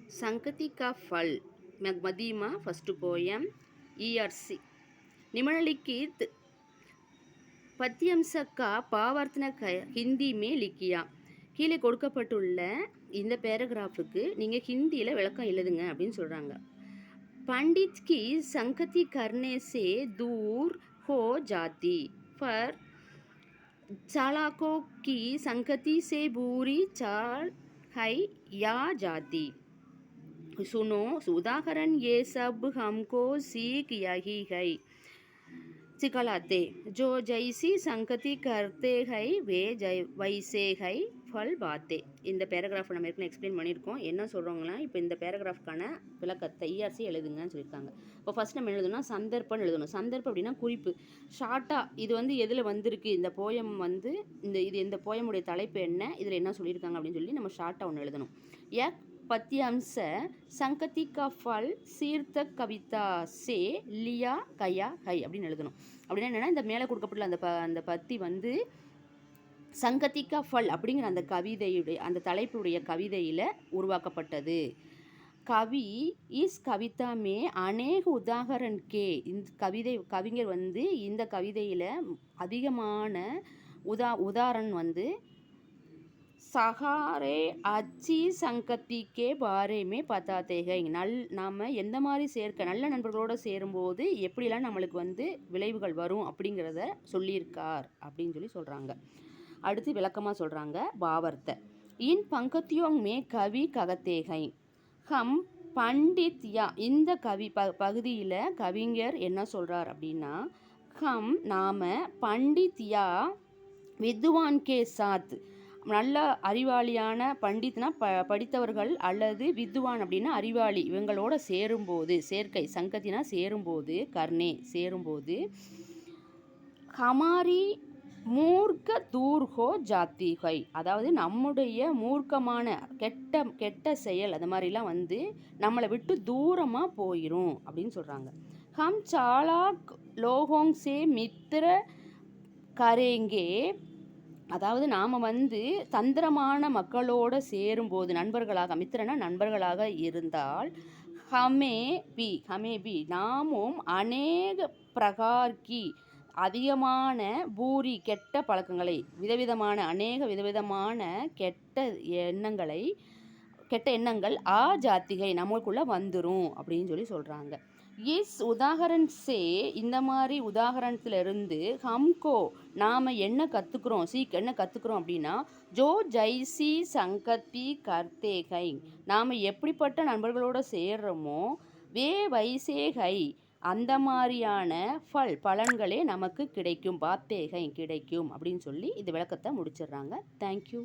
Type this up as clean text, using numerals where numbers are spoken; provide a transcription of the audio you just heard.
संगति का फल मदीमा फर्स्ट पोयम ERC निम्नलिखित पद्यांश का पावर्तन हिंदी में लिखिया கீழே கொடுக்கப்பட்டுள்ள இந்த பேராகிராஃபுக்கு நீங்கள் ஹிந்தியில் விளக்கம் எழுதுங்க அப்படின்னு சொல்கிறாங்க. पंडित की संगति करने से दूर हो जाती पर चालाकों की संगति से बुरी चाल है या जाती. सुनो उदाहरण ये सब हमको सीख यही है सिखलाते जो जैसी संगति करते हैं वे वैसे है फल बाते. இந்த பேராகிராஃப் நம்ம ஏற்கனவே எக்ஸ்பிளைன் பண்ணியிருக்கோம். என்ன சொல்கிறோங்களா, இப்போ இந்த பேராகிராஃப்கான விளக்கத்தை ERC எழுதுங்கன்னு சொல்லியிருக்காங்க. இப்போ ஃபஸ்ட் நம்ம எழுதணும்னா சந்தர்ப்பம்னு எழுதணும். சந்தர்ப்பம் அப்படின்னா குறிப்பு. ஷார்ட்டாக இது எதில் வந்திருக்கு, இந்த போயம் இந்த போயமுடைய தலைப்பு என்ன, இதில் என்ன சொல்லியிருக்காங்க அப்படின்னு சொல்லி நம்ம ஷார்ட்டாக ஒன்று எழுதணும். पद्यांश संगति का फल சீர்த்தக் கவிதா சே லியா கயா ஹை அப்படின்னு எழுதணும். அப்படின்னா என்னென்னா, இந்த மேலே கொடுக்கப்பட்டுள்ள அந்த பத்தி சங்கதி கா ஃபல் அப்படிங்கிற அந்த கவிதையுடைய அந்த தலைப்புடைய கவிதையில் உருவாக்கப்பட்டது. கவி இஸ் கவிதா மே அநேக உதாகரன் கே. இந்த கவிஞர் இந்த கவிதையில் அதிகமான உதாரணம் சஹாரே அச்சி சங்கத்திக்கே பாரேமே பத்தாத்தேகை. நாம் எந்த மாதிரி நல்ல நண்பர்களோடு சேரும்போது எப்படிலாம் நம்மளுக்கு விளைவுகள் வரும் அப்படிங்கிறத சொல்லியிருக்கார் அப்படின்னு சொல்லி சொல்கிறாங்க. அடுத்து விளக்கமாக சொல்கிறாங்க பாவர்த்தை. இன் பங்கத்தியோங் மே கவி ககத்தேகை ஹம் பண்டித் யா. இந்த பகுதியில் கவிஞர் என்ன சொல்கிறார் அப்படின்னா, ஹம் நாம் பண்டித் யா வித்வான் கே சாத் நல்ல அறிவாளியான பண்டித்னா படித்தவர்கள் அல்லது வித்வான் அப்படின்னா அறிவாளி இவங்களோட சேரும்போது சேர்க்கை சங்கத்தினா சேரும்போது கர்ணே சேரும்போது ஹமாரி மூர்க்க தூர்ஹோ ஜாத்திகை. அதாவது நம்முடைய மூர்க்கமான கெட்ட செயல் அது மாதிரிலாம் நம்மளை விட்டு தூரமாக போயிடும் அப்படின்னு சொல்கிறாங்க. ஹம் சாலாக் லோகோங் சே மித்திர கரேங்கே. அதாவது நாம் தந்திரமான மக்களோடு சேரும்போது நண்பர்களாக மித்திரனா நண்பர்களாக இருந்தால் ஹமே பி நாமும் அநேக பிரகார்கி அதிகமான பூரி கெட்ட பழக்கங்களை விதவிதமான கெட்ட எண்ணங்கள் ஆ ஜாத்திகை நம்மளுக்குள்ளே வந்துடும் அப்படின்னு சொல்லி சொல்கிறாங்க. இஸ் உதாகரன் சே இந்த மாதிரி உதாகரணத்திலிருந்து ஹம்கோ நாம் என்ன கற்றுக்குறோம் அப்படின்னா, ஜோ ஜைசி சங்கத்தி கர்த்தேகை நாம் எப்படிப்பட்ட நண்பர்களோடு சேர்றோமோ வே வைசேகை அந்த மாதிரியான பலன்களே நமக்கு கிடைக்கும் பாத்தேகை கிடைக்கும் அப்படின்னு சொல்லி இந்த விளக்கத்தை முடிச்சிடுறாங்க. தேங்க்யூ.